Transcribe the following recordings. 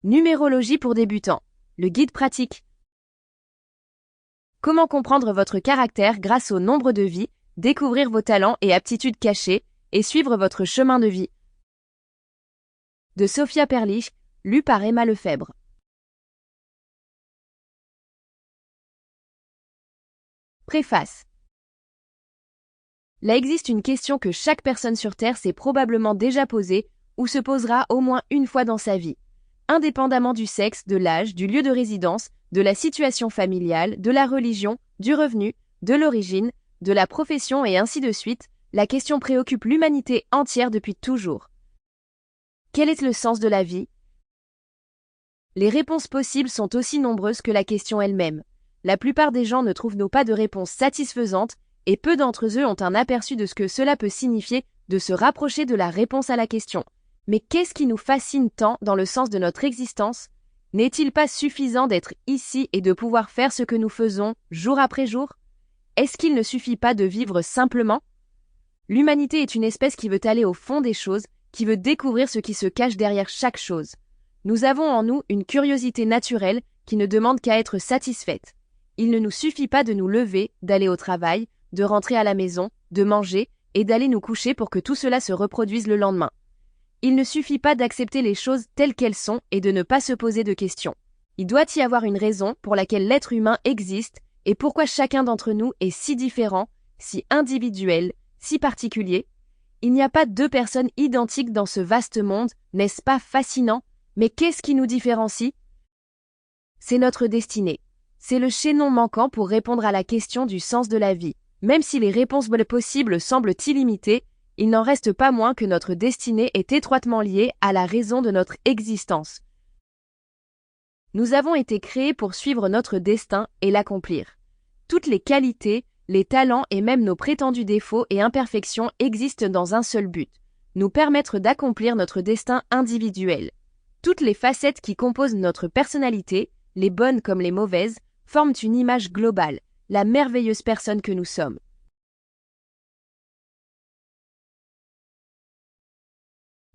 Numérologie pour débutants. Le guide pratique. Comment comprendre votre caractère grâce au nombre de vies, découvrir vos talents et aptitudes cachées, et suivre votre chemin de vie. De Sophia Perlich, lu par Emma Lefebvre. Préface. Là existe une question que chaque personne sur Terre s'est probablement déjà posée ou se posera au moins une fois dans sa vie. Indépendamment du sexe, de l'âge, du lieu de résidence, de la situation familiale, de la religion, du revenu, de l'origine, de la profession et ainsi de suite, la question préoccupe l'humanité entière depuis toujours. Quel est le sens de la vie? Les réponses possibles sont aussi nombreuses que la question elle-même. La plupart des gens ne trouvent pas de réponse satisfaisante et peu d'entre eux ont un aperçu de ce que cela peut signifier de se rapprocher de la réponse à la question. Mais qu'est-ce qui nous fascine tant dans le sens de notre existence? N'est-il pas suffisant d'être ici et de pouvoir faire ce que nous faisons jour après jour? Est-ce qu'il ne suffit pas de vivre simplement? L'humanité est une espèce qui veut aller au fond des choses, qui veut découvrir ce qui se cache derrière chaque chose. Nous avons en nous une curiosité naturelle qui ne demande qu'à être satisfaite. Il ne nous suffit pas de nous lever, d'aller au travail, de rentrer à la maison, de manger et d'aller nous coucher pour que tout cela se reproduise le lendemain. Il ne suffit pas d'accepter les choses telles qu'elles sont et de ne pas se poser de questions. Il doit y avoir une raison pour laquelle l'être humain existe et pourquoi chacun d'entre nous est si différent, si individuel, si particulier. Il n'y a pas deux personnes identiques dans ce vaste monde, n'est-ce pas fascinant? Mais qu'est-ce qui nous différencie? C'est notre destinée. C'est le chaînon manquant pour répondre à la question du sens de la vie. Même si les réponses possibles semblent illimitées, il n'en reste pas moins que notre destinée est étroitement liée à la raison de notre existence. Nous avons été créés pour suivre notre destin et l'accomplir. Toutes les qualités, les talents et même nos prétendus défauts et imperfections existent dans un seul but, nous permettre d'accomplir notre destin individuel. Toutes les facettes qui composent notre personnalité, les bonnes comme les mauvaises, forment une image globale, la merveilleuse personne que nous sommes.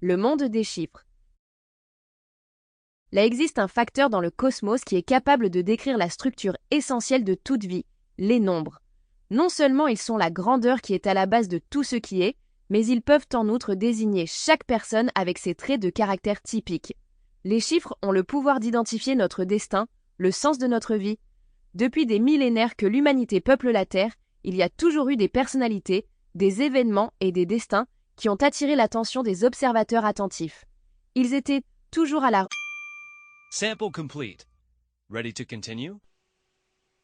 Le monde des chiffres. Là existe un facteur dans le cosmos qui est capable de décrire la structure essentielle de toute vie, les nombres. Non seulement ils sont la grandeur qui est à la base de tout ce qui est, mais ils peuvent en outre désigner chaque personne avec ses traits de caractère typiques. Les chiffres ont le pouvoir d'identifier notre destin, le sens de notre vie. Depuis des millénaires que l'humanité peuple la Terre, il y a toujours eu des personnalités, des événements et des destins qui ont attiré l'attention des observateurs attentifs. Ils étaient toujours à la... Sample complete. Ready to continue?